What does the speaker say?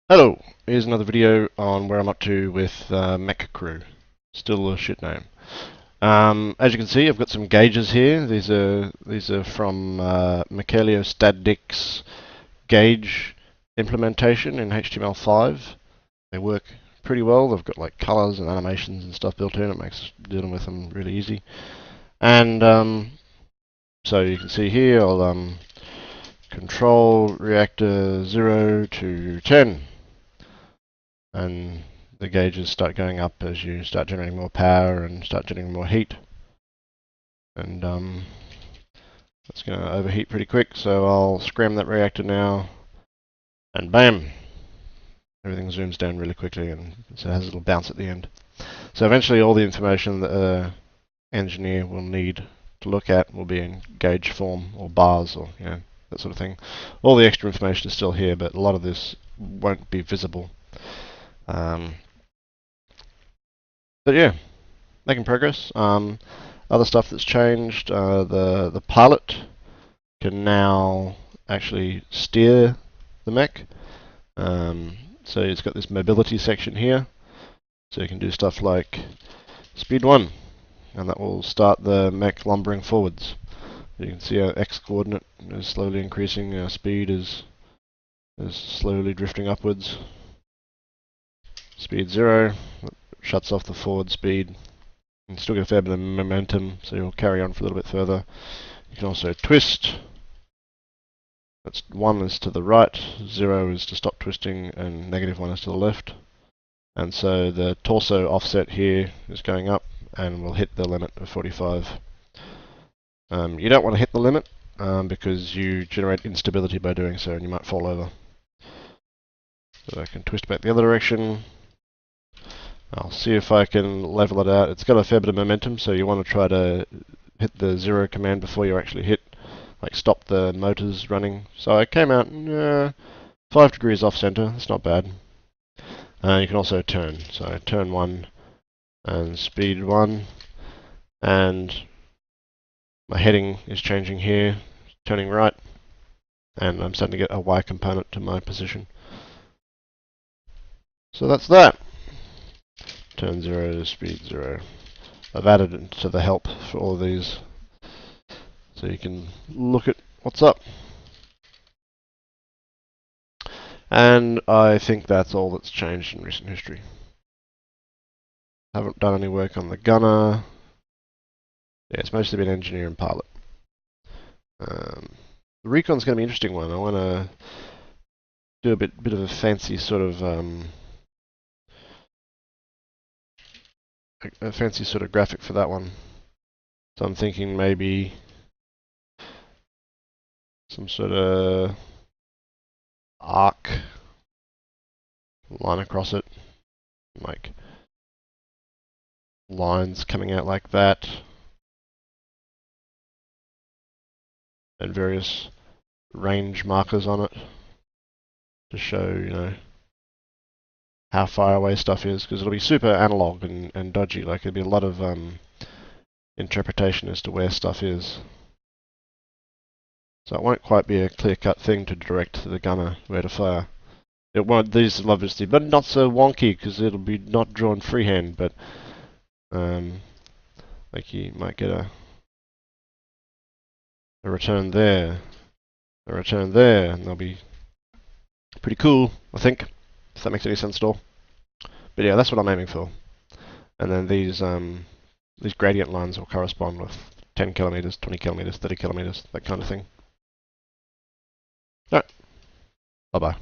Hello, here's another video on where I'm up to with Mech Crew. Still a shit name. As you can see, I've got some gauges here. These are from Statics gauge implementation in HTML5. They work pretty well. They've got like colors and animations and stuff built in. It makes dealing with them really easy. And so you can see here, I'll control reactor 0 to 10. And the gauges start going up as you start generating more power and start generating more heat. And that's going to overheat pretty quick, so I'll scram that reactor now, and bam! Everything zooms down really quickly, and so it has a little bounce at the end. So eventually all the information that an engineer will need to look at will be in gauge form, or bars, or that sort of thing. All the extra information is still here, but a lot of this won't be visible. But yeah, making progress. Other stuff that's changed, the pilot can now actually steer the mech. So it's got this mobility section here, so you can do stuff like speed 1, and that will start the mech lumbering forwards. You can see our x coordinate is slowly increasing, our speed is slowly drifting upwards. Speed 0 shuts off the forward speed. You can still get a fair bit of momentum, so you'll carry on for a little bit further. You can also twist. That's 1 is to the right, 0 is to stop twisting, and -1 is to the left. And so the torso offset here is going up, and we'll hit the limit of 45. You don't want to hit the limit, because you generate instability by doing so, and you might fall over. So I can twist back the other direction. I'll see if I can level it out. It's got a fair bit of momentum, so you want to try to hit the 0 command before you actually hit, like stop the motors running. So I came out 5 degrees off center. That's not bad. You can also turn. So turn 1 and speed 1, and my heading is changing here, turning right, and I'm starting to get a Y component to my position. So that's that. Turn 0, speed 0. I've added it to the help for all of these, so you can look at what's up. And I think that's all that's changed in recent history. Haven't done any work on the gunner. Yeah, it's mostly been engineer and pilot. The recon's going to be an interesting one. I want to do a bit of a fancy sort of graphic for that one. So I'm thinking maybe some sort of arc line across it, like lines coming out like that, and various range markers on it to show, how far away stuff is, because it'll be super analog and dodgy. Like there'll be a lot of interpretation as to where stuff is. So it won't quite be a clear-cut thing to direct the gunner where to fire. It won't. These will obviously, but not so wonky because it'll be not drawn freehand. But like you might get a return there, a return there, and they'll be pretty cool, I think. If that makes any sense at all. But yeah, that's what I'm aiming for. And then these gradient lines will correspond with 10 kilometers, 20 kilometers, 30 kilometers, that kind of thing. Alright. Bye bye.